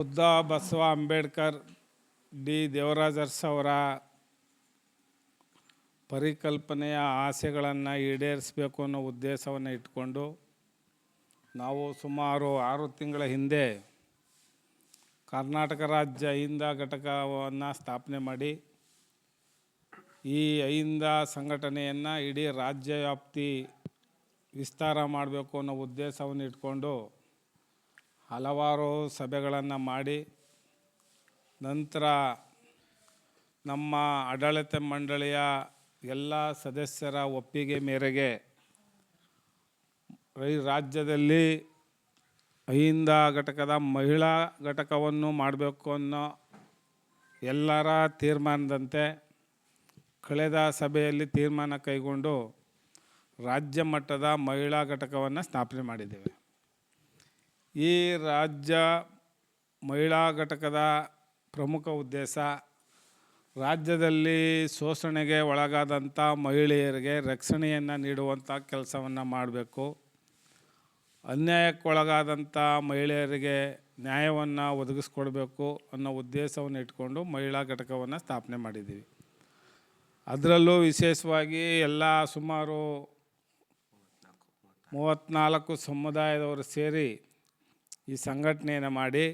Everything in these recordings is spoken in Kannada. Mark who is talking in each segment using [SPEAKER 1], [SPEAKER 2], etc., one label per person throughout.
[SPEAKER 1] ಬುದ್ಧ ಬಸವ ಅಂಬೇಡ್ಕರ್ ಡಿ ದೇವರಾಜ ಅರಸು ಅವರ ಪರಿಕಲ್ಪನೆಯ ಆಸೆಗಳನ್ನು ಈಡೇರಿಸಬೇಕು ಅನ್ನೋ ಉದ್ದೇಶವನ್ನು ಇಟ್ಕೊಂಡು ನಾವು ಸುಮಾರು 6 ತಿಂಗಳ ಹಿಂದೆ ಕರ್ನಾಟಕ ರಾಜ್ಯ ಅಹಿಂದ ಘಟಕವನ್ನು ಸ್ಥಾಪನೆ ಮಾಡಿ ಈ ಅಹಿಂದ ಸಂಘಟನೆಯನ್ನು ಇಡೀ ರಾಜ್ಯ ವ್ಯಾಪ್ತಿ ವಿಸ್ತಾರ ಮಾಡಬೇಕು ಅನ್ನೋ ಉದ್ದೇಶವನ್ನು ಇಟ್ಕೊಂಡು ಹಲವಾರು ಸಭೆಗಳನ್ನು ಮಾಡಿ ನಂತರ ನಮ್ಮ ಆಡಳಿತ ಮಂಡಳಿಯ ಎಲ್ಲ ಸದಸ್ಯರ ಒಪ್ಪಿಗೆ ಮೇರೆಗೆ ರಾಜ್ಯದಲ್ಲಿ ಅಹಿಂದ ಘಟಕದ ಮಹಿಳಾ ಘಟಕವನ್ನು ಮಾಡಬೇಕು ಅನ್ನೋ ಎಲ್ಲರ ತೀರ್ಮಾನದಂತೆ ಕಳೆದ ಸಭೆಯಲ್ಲಿ ತೀರ್ಮಾನ ಕೈಗೊಂಡು ರಾಜ್ಯ ಮಟ್ಟದ ಮಹಿಳಾ ಘಟಕವನ್ನು ಸ್ಥಾಪನೆ ಮಾಡಿದ್ದೇವೆ. ಈ ರಾಜ್ಯ ಮಹಿಳಾ ಘಟಕದ ಪ್ರಮುಖ ಉದ್ದೇಶ ರಾಜ್ಯದಲ್ಲಿ ಶೋಷಣೆಗೆ ಒಳಗಾದಂಥ ಮಹಿಳೆಯರಿಗೆ ರಕ್ಷಣೆಯನ್ನು ನೀಡುವಂಥ ಕೆಲಸವನ್ನು ಮಾಡಬೇಕು. ಅನ್ಯಾಯಕ್ಕೊಳಗಾದಂಥ ಮಹಿಳೆಯರಿಗೆ ನ್ಯಾಯವನ್ನು ಒದಗಿಸ್ಕೊಡ್ಬೇಕು ಅನ್ನೋ ಉದ್ದೇಶವನ್ನು ಇಟ್ಕೊಂಡು ಮಹಿಳಾ ಘಟಕವನ್ನು ಸ್ಥಾಪನೆ ಮಾಡಿದ್ದೀವಿ. ಅದರಲ್ಲೂ ವಿಶೇಷವಾಗಿ ಎಲ್ಲ ಸುಮಾರು 34 ಸಮುದಾಯದವರು ಸೇರಿ ಈ ಸಂಘಟನೆಯನ್ನು ಮಾಡಿ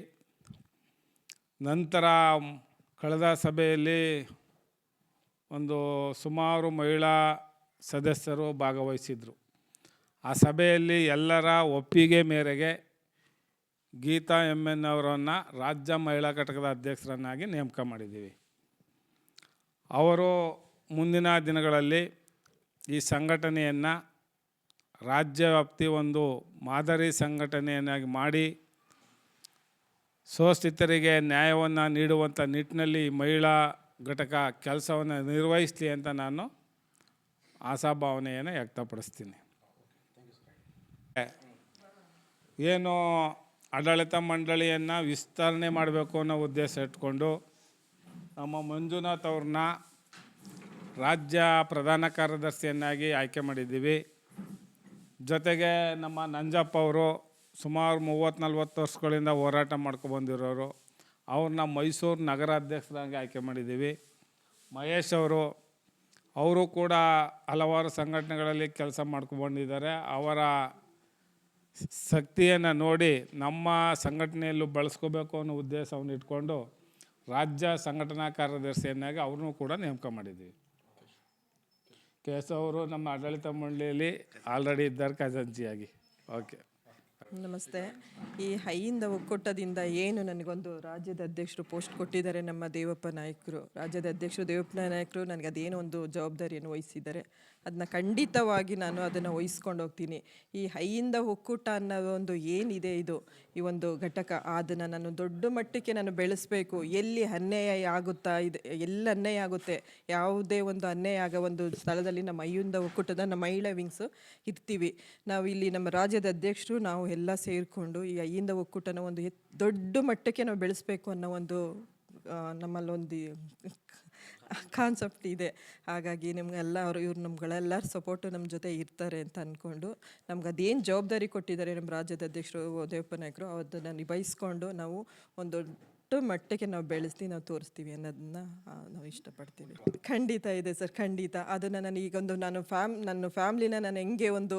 [SPEAKER 1] ನಂತರ ಕಳೆದ ಸಭೆಯಲ್ಲಿ ಒಂದು ಸುಮಾರು ಮಹಿಳಾ ಸದಸ್ಯರು ಭಾಗವಹಿಸಿದರು. ಆ ಸಭೆಯಲ್ಲಿ ಎಲ್ಲರ ಒಪ್ಪಿಗೆ ಮೇರೆಗೆ ಗೀತಾ MN ಅವರನ್ನು ರಾಜ್ಯ ಮಹಿಳಾ ಘಟಕದ ಅಧ್ಯಕ್ಷರನ್ನಾಗಿ ನೇಮಕ ಮಾಡಿದ್ದೀವಿ. ಅವರು ಮುಂದಿನ ದಿನಗಳಲ್ಲಿ ಈ ಸಂಘಟನೆಯನ್ನು ರಾಜ್ಯ ವ್ಯಾಪ್ತಿ ಒಂದು ಮಾದರಿ ಸಂಘಟನೆಯನ್ನಾಗಿ ಮಾಡಿ ಶೋಷಿತರಿಗೆ ನ್ಯಾಯವನ್ನು ನೀಡುವಂಥ ನಿಟ್ಟಿನಲ್ಲಿ ಮಹಿಳಾ ಘಟಕ ಕೆಲಸವನ್ನು ನಿರ್ವಹಿಸಲಿ ಅಂತ ನಾನು ಆಶಾಭಾವನೆಯನ್ನು ವ್ಯಕ್ತಪಡಿಸ್ತೀನಿ. ಏನು ಆಡಳಿತ ಮಂಡಳಿಯನ್ನು ವಿಸ್ತರಣೆ ಮಾಡಬೇಕು ಅನ್ನೋ ಉದ್ದೇಶ ಇಟ್ಕೊಂಡು ನಮ್ಮ ಮಂಜುನಾಥ್ ಅವ್ರನ್ನ ರಾಜ್ಯ ಪ್ರಧಾನ ಕಾರ್ಯದರ್ಶಿಯನ್ನಾಗಿ ಆಯ್ಕೆ ಮಾಡಿದ್ದೀವಿ. ಜೊತೆಗೆ ನಮ್ಮ ನಂಜಪ್ಪ ಅವರು ಸುಮಾರು 30-40 ವರ್ಷಗಳಿಂದ ಹೋರಾಟ ಮಾಡ್ಕೊಬಂದಿರೋರು, ಅವ್ರನ್ನ ಮೈಸೂರು ನಗರ ಅಧ್ಯಕ್ಷರಾಗಿ ಆಯ್ಕೆ ಮಾಡಿದ್ದೀವಿ. ಮಹೇಶ್ ಅವರು ಕೂಡ ಹಲವಾರು ಸಂಘಟನೆಗಳಲ್ಲಿ ಕೆಲಸ ಮಾಡ್ಕೊಬಂದಿದ್ದಾರೆ. ಅವರ ಶಕ್ತಿಯನ್ನು ನೋಡಿ ನಮ್ಮ ಸಂಘಟನೆಯಲ್ಲೂ ಬಳಸ್ಕೋಬೇಕು ಅನ್ನೋ ಉದ್ದೇಶವನ್ನು ಇಟ್ಕೊಂಡು ರಾಜ್ಯ ಸಂಘಟನಾ ಕಾರ್ಯದರ್ಶಿಯನ್ನಾಗಿ ಅವ್ರನ್ನೂ ಕೂಡ ನೇಮಕ ಮಾಡಿದ್ದೀವಿ. ಕೇಶವ್ ಅವರು ನಮ್ಮ ಆಡಳಿತ ಮಂಡಳಿಯಲ್ಲಿ ಆಲ್ರೆಡಿ ಇದ್ದಾರೆ ಖಜಾಂಚಿಯಾಗಿ. ಓಕೆ,
[SPEAKER 2] ನಮಸ್ತೆ. ಈ ಅಹಿಂದ ಒಕ್ಕೂಟದಿಂದ ಏನು ನನಗೊಂದು ರಾಜ್ಯದ ಅಧ್ಯಕ್ಷರು ಪೋಸ್ಟ್ ಕೊಟ್ಟಿದ್ದಾರೆ. ನಮ್ಮ ದೇವಪ್ಪ ನಾಯಕರು, ರಾಜ್ಯದ ಅಧ್ಯಕ್ಷರು ದೇವಪ್ಪ ನಾಯಕರು ನನಗೆ ಅದೇನೋ ಒಂದು ಜವಾಬ್ದಾರಿಯನ್ನು ವಹಿಸಿದ್ದಾರೆ. ಅದನ್ನ ಖಂಡಿತವಾಗಿ ನಾನು ಅದನ್ನು ವಹಿಸ್ಕೊಂಡು ಹೋಗ್ತೀನಿ. ಈ ಅಹಿಂದ ಒಕ್ಕೂಟ ಅನ್ನೋ ಒಂದು ಏನಿದೆ ಈ ಒಂದು ಘಟಕ, ಅದನ್ನು ನಾನು ದೊಡ್ಡ ಮಟ್ಟಕ್ಕೆ ನಾನು ಬೆಳೆಸಬೇಕು. ಎಲ್ಲಿ ಅನ್ಯಾಯ ಆಗುತ್ತಾ ಇದೆ, ಎಲ್ಲಿ ಅನ್ಯಾಯ ಆಗುತ್ತೆ, ಯಾವುದೇ ಒಂದು ಅನ್ಯಾಯ ಆಗೋ ಒಂದು ಸ್ಥಳದಲ್ಲಿ ನಮ್ಮ ಅಹಿಂದ ಒಕ್ಕೂಟದ ನಮ್ಮ ಮಹಿಳಾ ವಿಂಗ್ಸು ಇರ್ತೀವಿ. ನಾವು ಇಲ್ಲಿ ನಮ್ಮ ರಾಜ್ಯದ ಅಧ್ಯಕ್ಷರು ನಾವು ಎಲ್ಲ ಸೇರಿಕೊಂಡು ಈ ಅಹಿಂದ ಒಕ್ಕೂಟನ ಒಂದು ದೊಡ್ಡ ಮಟ್ಟಕ್ಕೆ ನಾವು ಬೆಳೆಸಬೇಕು ಅನ್ನೋ ಒಂದು ನಮ್ಮಲ್ಲೊಂದು ಕಾನ್ಸೆಪ್ಟ್ ಇದೆ. ಹಾಗಾಗಿ ನಿಮಗೆಲ್ಲ ಇವ್ರು ನಮ್ಗಳೆಲ್ಲರ ಸಪೋರ್ಟು ನಮ್ಮ ಜೊತೆ ಇರ್ತಾರೆ ಅಂತ ಅಂದ್ಕೊಂಡು ನಮ್ಗೆ ಅದೇನು ಜವಾಬ್ದಾರಿ ಕೊಟ್ಟಿದ್ದಾರೆ ನಮ್ಮ ರಾಜ್ಯದ ಅಧ್ಯಕ್ಷರು ದೇವಪ್ಪ ನಾಯಕರು, ಅದನ್ನು ನಿಭಾಯಿಸ್ಕೊಂಡು ನಾವು ಒಂದು ದೊಡ್ಡ ಮಟ್ಟಕ್ಕೆ ನಾವು ಬೆಳೆಸ್ತೀವಿ, ನಾವು ತೋರಿಸ್ತೀವಿ ಅನ್ನೋದನ್ನ ನಾವು ಇಷ್ಟಪಡ್ತೀವಿ. ಖಂಡಿತ ಇದೆ ಸರ್, ಖಂಡಿತ. ಅದನ್ನು ನಾನು ಈಗೊಂದು ನನ್ನ ಫ್ಯಾಮ್ಲಿನ ನಾನು ಹೆಂಗೆ ಒಂದು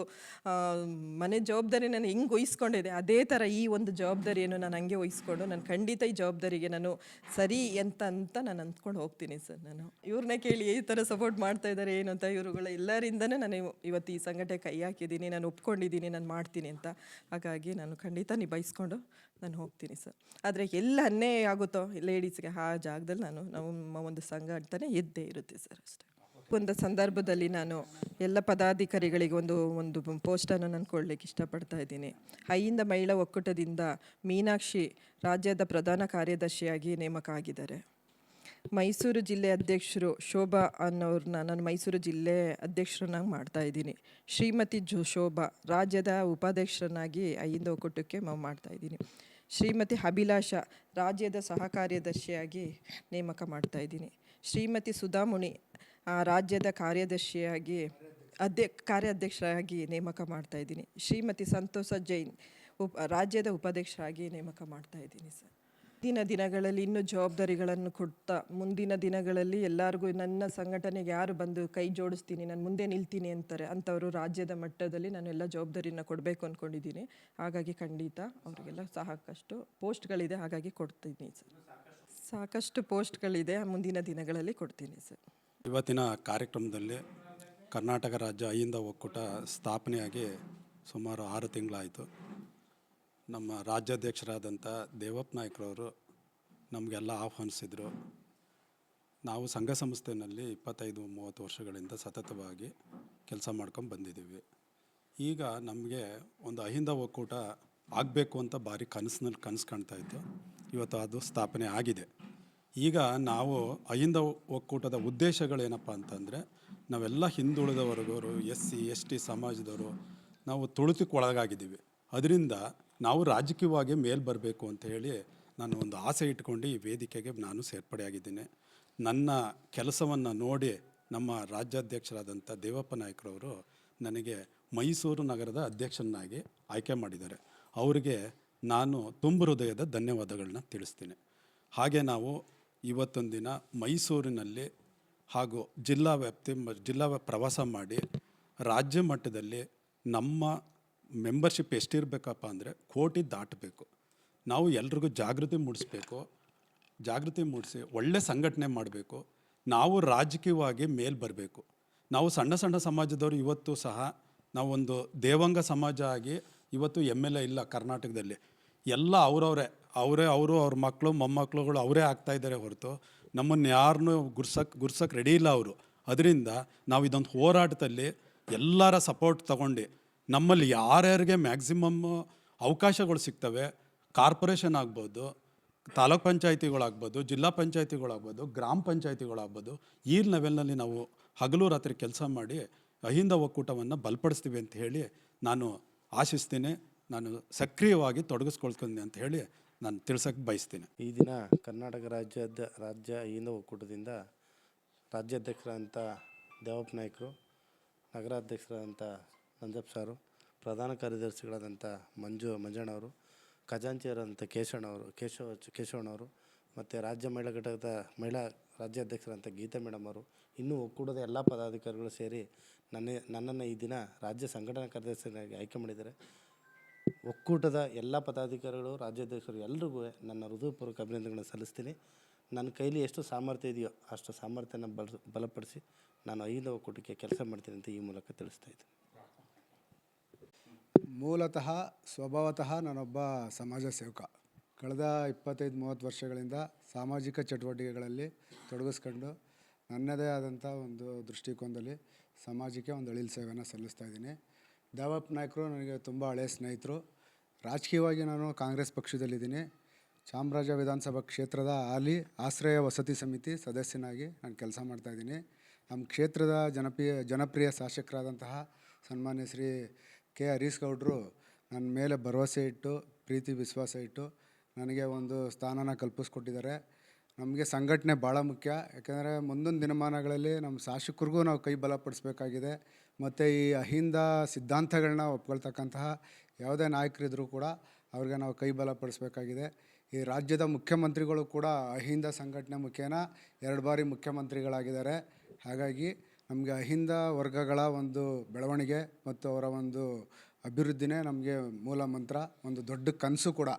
[SPEAKER 2] ಮನೆ ಜವಾಬ್ದಾರಿ ನಾನು ಹೆಂಗೆ ವಹಿಸ್ಕೊಂಡಿದೆ, ಅದೇ ಥರ ಈ ಒಂದು ಜವಾಬ್ದಾರಿಯನ್ನು ನಾನು ಹಂಗೆ ವಹಿಸ್ಕೊಂಡು ನಾನು ಖಂಡಿತ ಈ ಜವಾಬ್ದಾರಿಗೆ ನಾನು ಸರಿ ಅಂತ ನಾನು ಅಂದ್ಕೊಂಡು ಹೋಗ್ತೀನಿ ಸರ್. ನಾನು ಇವ್ರನ್ನೇ ಕೇಳಿ ಈ ಥರ ಸಪೋರ್ಟ್ ಮಾಡ್ತಾ ಇದ್ದಾರೆ ಏನು ಅಂತ, ಇವರುಗಳ ಎಲ್ಲರಿಂದನೇ ನಾನು ಇವತ್ತು ಈ ಸಂಘಟನೆ ಕೈ ಹಾಕಿದ್ದೀನಿ, ನಾನು ಒಪ್ಕೊಂಡಿದ್ದೀನಿ, ನಾನು ಮಾಡ್ತೀನಿ ಅಂತ. ಹಾಗಾಗಿ ನಾನು ಖಂಡಿತ ನಿಭಾಯಿಸ್ಕೊಂಡು ನಾನು ಹೋಗ್ತೀನಿ ಸರ್. ಆದರೆ ಎಲ್ಲ ಅನ್ಯಾಯ ಆಗುತ್ತೋ ಲೇಡೀಸ್ಗೆ ಆ ಜಾಗದಲ್ಲಿ ನಮ್ಮ ಒಂದು ಸಂಘಟನೆ ಎದ್ದೇ ಇರುತ್ತೆ ಸರ್. ಅಷ್ಟೇ. ಒಂದು ಸಂದರ್ಭದಲ್ಲಿ ನಾನು ಎಲ್ಲ ಪದಾಧಿಕಾರಿಗಳಿಗೆ ಒಂದು ಪೋಸ್ಟನ್ನು ನಾನು ಕೊಡಲಿಕ್ಕೆ ಇಷ್ಟಪಡ್ತಾ ಇದ್ದೀನಿ. ಅಹಿಂದ ಮಹಿಳಾ ಒಕ್ಕೂಟದಿಂದ ಮೀನಾಕ್ಷಿ ರಾಜ್ಯದ ಪ್ರಧಾನ ಕಾರ್ಯದರ್ಶಿಯಾಗಿ ನೇಮಕ ಆಗಿದ್ದಾರೆ. ಮೈಸೂರು ಜಿಲ್ಲೆ ಅಧ್ಯಕ್ಷರು ಶೋಭಾ ಅನ್ನೋರನ್ನ ನಾನು ಮೈಸೂರು ಜಿಲ್ಲೆ ಅಧ್ಯಕ್ಷರನ್ನಾಗಿ ಮಾಡ್ತಾ ಇದ್ದೀನಿ. ಶ್ರೀಮತಿ ಶೋಭಾ ರಾಜ್ಯದ ಉಪಾಧ್ಯಕ್ಷರನ್ನಾಗಿ ಅಹಿಂದ ಒಕ್ಕೂಟಕ್ಕೆ ಮಾಡ್ತಾ ಇದ್ದೀನಿ. ಶ್ರೀಮತಿ ಅಭಿಲಾಷ ರಾಜ್ಯದ ಸಹ ಕಾರ್ಯದರ್ಶಿಯಾಗಿ ನೇಮಕ ಮಾಡ್ತಾ ಇದ್ದೀನಿ. ಶ್ರೀಮತಿ ಸುಧಾಮುನಿ ರಾಜ್ಯದ ಕಾರ್ಯದರ್ಶಿಯಾಗಿ ಕಾರ್ಯಾಧ್ಯಕ್ಷರಾಗಿ ನೇಮಕ ಮಾಡ್ತಾ ಇದ್ದೀನಿ. ಶ್ರೀಮತಿ ಸಂತೋಷ ಜೈನ್ ರಾಜ್ಯದ ಉಪಾಧ್ಯಕ್ಷರಾಗಿ ನೇಮಕ ಮಾಡ್ತಾ ಇದ್ದೀನಿ ಸರ್. ಮುಂದಿನ ದಿನಗಳಲ್ಲಿ ಇನ್ನೂ ಜವಾಬ್ದಾರಿಗಳನ್ನು ಕೊಡ್ತಾ ಮುಂದಿನ ದಿನಗಳಲ್ಲಿ ಎಲ್ಲರಿಗೂ ನನ್ನ ಸಂಘಟನೆಗೆ ಯಾರು ಬಂದು ಕೈ ಜೋಡಿಸ್ತೀನಿ, ನಾನು ಮುಂದೆ ನಿಲ್ತೀನಿ ಅಂತಾರೆ ಅಂಥವರು ರಾಜ್ಯದ ಮಟ್ಟದಲ್ಲಿ ನಾನು ಎಲ್ಲ ಜವಾಬ್ದಾರಿನ ಕೊಡಬೇಕು ಅಂದ್ಕೊಂಡಿದ್ದೀನಿ. ಹಾಗಾಗಿ ಖಂಡಿತ ಅವರಿಗೆಲ್ಲ ಸಾಕಷ್ಟು ಪೋಸ್ಟ್ಗಳಿದೆ, ಹಾಗಾಗಿ ಕೊಡ್ತೀನಿ ಸರ್. ಸಾಕಷ್ಟು ಪೋಸ್ಟ್ಗಳಿದೆ, ಮುಂದಿನ ದಿನಗಳಲ್ಲಿ ಕೊಡ್ತೀನಿ ಸರ್.
[SPEAKER 3] ಇವತ್ತಿನ ಕಾರ್ಯಕ್ರಮದಲ್ಲಿ ಕರ್ನಾಟಕ ರಾಜ್ಯ ಅಹಿಂದ ಒಕ್ಕೂಟ ಸ್ಥಾಪನೆಯಾಗಿ ಸುಮಾರು 6 ತಿಂಗಳಾಯಿತು. ನಮ್ಮ ರಾಜ್ಯಾಧ್ಯಕ್ಷರಾದಂಥ ದೇವಪ್ಪ ನಾಯ್ಕರವರು ನಮಗೆಲ್ಲ ಆಹ್ವಾನಿಸಿದರು. ನಾವು ಸಂಘ ಸಂಸ್ಥೆಯಲ್ಲಿ 25-30 ವರ್ಷಗಳಿಂದ ಸತತವಾಗಿ ಕೆಲಸ ಮಾಡ್ಕೊಂಡು ಬಂದಿದ್ದೀವಿ. ಈಗ ನಮಗೆ ಒಂದು ಅಹಿಂದ ಒಕ್ಕೂಟ ಆಗಬೇಕು ಅಂತ ಭಾರಿ ಕನಸು ಕಾಣ್ತಾಯಿತ್ತು. ಇವತ್ತು ಅದು ಸ್ಥಾಪನೆ ಆಗಿದೆ. ಈಗ ನಾವು ಅಹಿಂದ ಒಕ್ಕೂಟದ ಉದ್ದೇಶಗಳೇನಪ್ಪ ಅಂತಂದರೆ, ನಾವೆಲ್ಲ ಹಿಂದುಳಿದ ವರ್ಗದವರು, SC ST ಸಮಾಜದವರು ನಾವು ತುಳಿತಕ್ಕೆ ಒಳಗಾಗಿದ್ದೀವಿ. ಅದರಿಂದ ನಾವು ರಾಜಕೀಯವಾಗಿ ಮೇಲೆ ಬರಬೇಕು ಅಂತ ಹೇಳಿ ನಾನು ಒಂದು ಆಸೆ ಇಟ್ಕೊಂಡು ಈ ವೇದಿಕೆಗೆ ನಾನು ಸೇರ್ಪಡೆಯಾಗಿದ್ದೀನಿ. ನನ್ನ ಕೆಲಸವನ್ನು ನೋಡಿ ನಮ್ಮ ರಾಜ್ಯಾಧ್ಯಕ್ಷರಾದಂಥ ದೇವಪ್ಪ ನಾಯ್ಕರವರು ನನಗೆ ಮೈಸೂರು ನಗರದ ಅಧ್ಯಕ್ಷನಾಗಿ ಆಯ್ಕೆ ಮಾಡಿದ್ದಾರೆ. ಅವರಿಗೆ ನಾನು ತುಂಬ ಹೃದಯದ ಧನ್ಯವಾದಗಳನ್ನ ತಿಳಿಸ್ತೀನಿ. ಹಾಗೆ ನಾವು ಇವತ್ತೊಂದು ದಿನ ಮೈಸೂರಿನಲ್ಲಿ ಹಾಗೂ ಜಿಲ್ಲಾ ಪ್ರವಾಸ ಮಾಡಿ ರಾಜ್ಯ ಮಟ್ಟದಲ್ಲಿ ನಮ್ಮ ಮೆಂಬರ್ಶಿಪ್ ಎಷ್ಟಿರಬೇಕಪ್ಪ ಅಂದರೆ 1 ಕೋಟಿ ದಾಟಬೇಕು. ನಾವು ಎಲ್ರಿಗೂ ಜಾಗೃತಿ ಮೂಡಿಸಿ ಒಳ್ಳೆ ಸಂಘಟನೆ ಮಾಡಬೇಕು. ನಾವು ರಾಜಕೀಯವಾಗಿ ಮೇಲೆ ಬರಬೇಕು. ನಾವು ಸಣ್ಣ ಸಮಾಜದವರು ಇವತ್ತು ಸಹ ನಾವೊಂದು ದೇವಂಗ ಸಮಾಜ ಆಗಿ ಇವತ್ತು MLA ಇಲ್ಲ ಕರ್ನಾಟಕದಲ್ಲಿ. ಎಲ್ಲ ಅವರು ಅವ್ರ ಮಕ್ಕಳು ಮೊಮ್ಮಕ್ಕಳುಗಳು ಅವರೇ ಆಗ್ತಾಯಿದ್ದಾರೆ ಹೊರತು ನಮ್ಮನ್ನು ಯಾರನ್ನೂ ಗುರ್ಸಕ್ಕೆ ರೆಡಿ ಇಲ್ಲ ಅವರು. ಅದರಿಂದ ನಾವು ಇದೊಂದು ಹೋರಾಟದಲ್ಲಿ ಎಲ್ಲರ ಸಪೋರ್ಟ್ ತಗೊಂಡು ನಮ್ಮಲ್ಲಿ ಯಾರ್ಯಾರಿಗೆ ಮ್ಯಾಕ್ಸಿಮಮ್ ಅವಕಾಶಗಳು ಸಿಗ್ತವೆ, ಕಾರ್ಪೊರೇಷನ್ ಆಗ್ಬೋದು, ತಾಲೂಕ್ ಪಂಚಾಯತಿಗಳಾಗ್ಬೋದು, ಜಿಲ್ಲಾ ಪಂಚಾಯತಿಗಳಾಗ್ಬೋದು, ಗ್ರಾಮ ಪಂಚಾಯತಿಗಳಾಗ್ಬೋದು, ಈ ಲೆವೆಲ್ನಲ್ಲಿ ನಾವು ಹಗಲು ರಾತ್ರಿ ಕೆಲಸ ಮಾಡಿ ಅಹಿಂದ ಒಕ್ಕೂಟವನ್ನು ಬಲಪಡಿಸ್ತೀವಿ ಅಂತ ಹೇಳಿ ನಾನು ಆಶಿಸ್ತೀನಿ. ನಾನು ಸಕ್ರಿಯವಾಗಿ ತೊಡಗಿಸ್ಕೊಳ್ತೀನಿ ಅಂತ ಹೇಳಿ ನಾನು ತಿಳ್ಸೋಕ್ಕೆ ಬಯಸ್ತೀನಿ.
[SPEAKER 4] ಈ ದಿನ ಕರ್ನಾಟಕ ರಾಜ್ಯ ಅಹಿಂದ ಒಕ್ಕೂಟದಿಂದ ರಾಜ್ಯಾಧ್ಯಕ್ಷರಾದಂಥ ದೇವಪ್ಪ ನಾಯ್ಕರು, ನಗರಾಧ್ಯಕ್ಷರಾದಂಥ ನಂಜಪ್ಪ ಸಾರು, ಪ್ರಧಾನ ಕಾರ್ಯದರ್ಶಿಗಳಾದಂಥ ಮಂಜಣ್ಣವರು, ಖಜಾಂಚಿಯರಾದಂಥ ಕೇಶವಣ್ಣವರು ಮತ್ತು ರಾಜ್ಯ ಮಹಿಳಾ ಘಟಕದ ಮಹಿಳಾ ರಾಜ್ಯಾಧ್ಯಕ್ಷರಾದಂಥ ಗೀತಾ ಮೇಡಮ್ ಅವರು, ಇನ್ನೂ ಒಕ್ಕೂಟದ ಎಲ್ಲ ಪದಾಧಿಕಾರಿಗಳು ಸೇರಿ ನನ್ನನ್ನು ಈ ದಿನ ರಾಜ್ಯ ಸಂಘಟನಾ ಕಾರ್ಯದರ್ಶಿಯಾಗಿ ಆಯ್ಕೆ ಮಾಡಿದ್ದಾರೆ. ಒಕ್ಕೂಟದ ಎಲ್ಲ ಪದಾಧಿಕಾರಿಗಳು, ರಾಜ್ಯಾಧ್ಯಕ್ಷರು ಎಲ್ರಿಗೂ ನನ್ನ ಹೃದಯಪೂರ್ವಕ ಅಭಿನಂದನೆಗಳನ್ನು ಸಲ್ಲಿಸ್ತೀನಿ. ನನ್ನ ಕೈಲಿ ಎಷ್ಟು ಸಾಮರ್ಥ್ಯ ಇದೆಯೋ ಅಷ್ಟು ಸಾಮರ್ಥ್ಯನ ಬಲಪಡಿಸಿ ನಾನು ಅಹಿಂದ ಒಕ್ಕೂಟಕ್ಕೆ ಕೆಲಸ ಮಾಡ್ತೀನಿ ಅಂತ ಈ ಮೂಲಕ ತಿಳಿಸ್ತಾ ಇದ್ದೀನಿ.
[SPEAKER 5] ಮೂಲತಃ ಸ್ವಭಾವತಃ ನಾನೊಬ್ಬ ಸಮಾಜ ಸೇವಕ. ಕಳೆದ 25-30 ವರ್ಷಗಳಿಂದ ಸಾಮಾಜಿಕ ಚಟುವಟಿಕೆಗಳಲ್ಲಿ ತೊಡಗಿಸ್ಕೊಂಡು ನನ್ನದೇ ಆದಂಥ ಒಂದು ದೃಷ್ಟಿಕೋನದಲ್ಲಿ ಸಮಾಜಕ್ಕೆ ಒಂದು ಅಳಿಲು ಸೇವೆಯನ್ನು ಸಲ್ಲಿಸ್ತಾ ಇದ್ದೀನಿ. ದೇವಪ್ಪ ನಾಯ್ಕರು ನನಗೆ ತುಂಬ ಹಳೆಯ ಸ್ನೇಹಿತರು. ರಾಜಕೀಯವಾಗಿ ನಾನು ಕಾಂಗ್ರೆಸ್ ಪಕ್ಷದಲ್ಲಿದ್ದೀನಿ. ಚಾಮರಾಜ ವಿಧಾನಸಭಾ ಕ್ಷೇತ್ರದ ಹಾಲಿ ಆಶ್ರಯ ವಸತಿ ಸಮಿತಿ ಸದಸ್ಯನಾಗಿ ನಾನು ಕೆಲಸ ಮಾಡ್ತಾಯಿದ್ದೀನಿ. ನಮ್ಮ ಕ್ಷೇತ್ರದ ಜನಪ್ರಿಯ ಶಾಸಕರಾದಂತಹ ಸನ್ಮಾನ್ಯ ಶ್ರೀ ಕೆ ಹರೀಶ್ ಗೌಡರು ನನ್ನ ಮೇಲೆ ಭರವಸೆ ಇಟ್ಟು, ಪ್ರೀತಿ ವಿಶ್ವಾಸ ಇಟ್ಟು ನನಗೆ ಒಂದು ಸ್ಥಾನನ ಕಲ್ಪಿಸ್ಕೊಟ್ಟಿದ್ದಾರೆ. ನಮಗೆ ಸಂಘಟನೆ ಭಾಳ ಮುಖ್ಯ. ಯಾಕೆಂದರೆ ಮುಂದಿನ ದಿನಮಾನಗಳಲ್ಲಿ ನಮ್ಮ ಶಾಸಕರಿಗೂ ನಾವು ಕೈ ಬಲಪಡಿಸ್ಬೇಕಾಗಿದೆ. ಮತ್ತು ಈ ಅಹಿಂದ ಸಿದ್ಧಾಂತಗಳನ್ನ ಒಪ್ಕೊಳ್ತಕ್ಕಂತಹ ಯಾವುದೇ ನಾಯಕರಿದ್ದರೂ ಕೂಡ ಅವ್ರಿಗೆ ನಾವು ಕೈ ಬಲಪಡಿಸ್ಬೇಕಾಗಿದೆ. ಈ ರಾಜ್ಯದ ಮುಖ್ಯಮಂತ್ರಿಗಳು ಕೂಡ ಅಹಿಂದ ಸಂಘಟನೆ ಮುಖೇನ 2 ಬಾರಿ ಮುಖ್ಯಮಂತ್ರಿಗಳಾಗಿದ್ದಾರೆ. ಹಾಗಾಗಿ ನಮಗೆ ಅಹಿಂದ ವರ್ಗಗಳ ಒಂದು ಬೆಳವಣಿಗೆ ಮತ್ತು ಅವರ ಒಂದು ಅಭಿವೃದ್ಧಿನೇ ನಮಗೆ ಮೂಲ ಮಂತ್ರ, ಒಂದು ದೊಡ್ಡ ಕನಸು ಕೂಡ.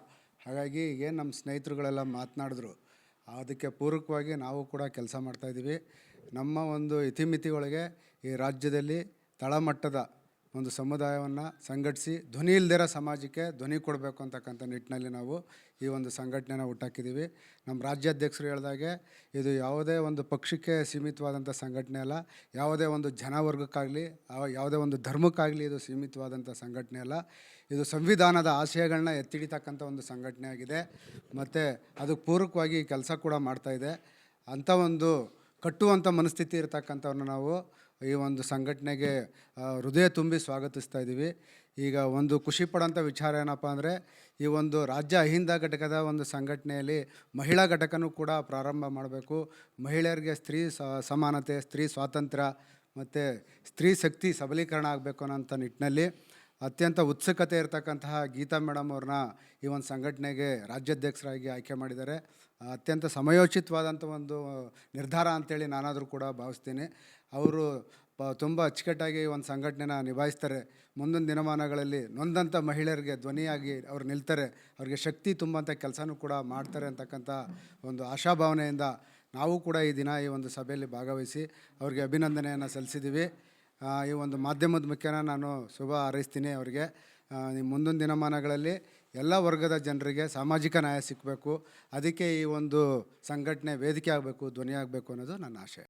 [SPEAKER 5] ಹಾಗಾಗಿ ಏನು ನಮ್ಮ ಸ್ನೇಹಿತರುಗಳೆಲ್ಲ ಮಾತನಾಡಿದ್ರು, ಅದಕ್ಕೆ ಪೂರಕವಾಗಿ ನಾವು ಕೂಡ ಕೆಲಸ ಮಾಡ್ತಾಯಿದ್ದೀವಿ. ನಮ್ಮ ಒಂದು ಇತಿಮಿತಿಯೊಳಗೆ ಈ ರಾಜ್ಯದಲ್ಲಿ ತಳಮಟ್ಟದ ಒಂದು ಸಮುದಾಯವನ್ನು ಸಂಘಟಿಸಿ ಧ್ವನಿ ಇಲ್ದಿರೋ ಸಮಾಜಕ್ಕೆ ಧ್ವನಿ ಕೊಡಬೇಕು ಅಂತಕ್ಕಂಥ ನಿಟ್ಟಿನಲ್ಲಿ ನಾವು ಈ ಒಂದು ಸಂಘಟನೆನ ಹುಟ್ಟಾಕಿದ್ದೀವಿ. ನಮ್ಮ ರಾಜ್ಯಾಧ್ಯಕ್ಷರು ಹೇಳಿದಾಗೆ ಇದು ಯಾವುದೇ ಒಂದು ಪಕ್ಷಕ್ಕೆ ಸೀಮಿತವಾದಂಥ ಸಂಘಟನೆ ಅಲ್ಲ, ಯಾವುದೇ ಒಂದು ಜನವರ್ಗಕ್ಕಾಗಲಿ ಯಾವುದೇ ಒಂದು ಧರ್ಮಕ್ಕಾಗಲಿ ಇದು ಸೀಮಿತವಾದಂಥ ಸಂಘಟನೆ ಅಲ್ಲ. ಇದು ಸಂವಿಧಾನದ ಆಶಯಗಳನ್ನ ಎತ್ತಿಡಿತಕ್ಕಂಥ ಒಂದು ಸಂಘಟನೆ ಆಗಿದೆ. ಮತ್ತು ಅದಕ್ಕೆ ಪೂರಕವಾಗಿ ಕೆಲಸ ಕೂಡ ಮಾಡ್ತಾಯಿದೆ. ಅಂಥ ಒಂದು ಕಟ್ಟುವಂಥ ಮನಸ್ಥಿತಿ ಇರತಕ್ಕಂಥವ್ರನ್ನ ನಾವು ಈ ಒಂದು ಸಂಘಟನೆಗೆ ಹೃದಯ ತುಂಬಿ ಸ್ವಾಗತಿಸ್ತಾ ಇದ್ದೀವಿ. ಈಗ ಒಂದು ಖುಷಿ ಪಡೋಂಥ ವಿಚಾರ ಏನಪ್ಪ ಅಂದರೆ, ಈ ಒಂದು ರಾಜ್ಯ ಅಹಿಂದ ಘಟಕದ ಒಂದು ಸಂಘಟನೆಯಲ್ಲಿ ಮಹಿಳಾ ಘಟಕನೂ ಕೂಡ ಪ್ರಾರಂಭ ಮಾಡಬೇಕು. ಮಹಿಳೆಯರಿಗೆ ಸ್ತ್ರೀ ಸಮಾನತೆ, ಸ್ತ್ರೀ ಸ್ವಾತಂತ್ರ್ಯ ಮತ್ತು ಸ್ತ್ರೀ ಶಕ್ತಿ ಸಬಲೀಕರಣ ಆಗಬೇಕು ಅನ್ನೋಂಥ ನಿಟ್ಟಿನಲ್ಲಿ ಅತ್ಯಂತ ಉತ್ಸುಕತೆ ಇರತಕ್ಕಂತಹ ಗೀತಾ ಮೇಡಮ್ ಅವ್ರನ್ನ ಈ ಒಂದು ಸಂಘಟನೆಗೆ ರಾಜ್ಯಾಧ್ಯಕ್ಷರಾಗಿ ಆಯ್ಕೆ ಮಾಡಿದ್ದಾರೆ. ಅತ್ಯಂತ ಸಮಯೋಚಿತವಾದಂಥ ಒಂದು ನಿರ್ಧಾರ ಅಂತೇಳಿ ನಾನಾದರೂ ಕೂಡ ಭಾವಿಸ್ತೀನಿ. ಅವರು ತುಂಬ ಅಚ್ಚುಕಟ್ಟಾಗಿ ಒಂದು ಸಂಘಟನೆನ ನಿಭಾಯಿಸ್ತಾರೆ. ಮುಂದಿನ ದಿನಮಾನಗಳಲ್ಲಿ ನೊಂದಂಥ ಮಹಿಳೆಯರಿಗೆ ಧ್ವನಿಯಾಗಿ ಅವ್ರು ನಿಲ್ತಾರೆ, ಅವ್ರಿಗೆ ಶಕ್ತಿ ತುಂಬಂಥ ಕೆಲಸನೂ ಕೂಡ ಮಾಡ್ತಾರೆ ಅಂತಕ್ಕಂಥ ಒಂದು ಆಶಾಭಾವನೆಯಿಂದ ನಾವು ಕೂಡ ಈ ದಿನ ಈ ಒಂದು ಸಭೆಯಲ್ಲಿ ಭಾಗವಹಿಸಿ ಅವ್ರಿಗೆ ಅಭಿನಂದನೆಯನ್ನು ಸಲ್ಲಿಸಿದ್ದೀವಿ. ಈ ಒಂದು ಮಾಧ್ಯಮದ ಮುಖ್ಯನ ನಾನು ಶುಭ ಹಾರೈಸ್ತೀನಿ ಅವರಿಗೆ. ಮುಂದಿನ ದಿನಮಾನಗಳಲ್ಲಿ ಎಲ್ಲ ವರ್ಗದ ಜನರಿಗೆ ಸಾಮಾಜಿಕ ನ್ಯಾಯ ಸಿಗಬೇಕು, ಅದಕ್ಕೆ ಈ ಒಂದು ಸಂಘಟನೆ ವೇದಿಕೆ ಆಗಬೇಕು, ಧ್ವನಿ ಆಗಬೇಕು ಅನ್ನೋದು ನನ್ನ ಆಶಯ.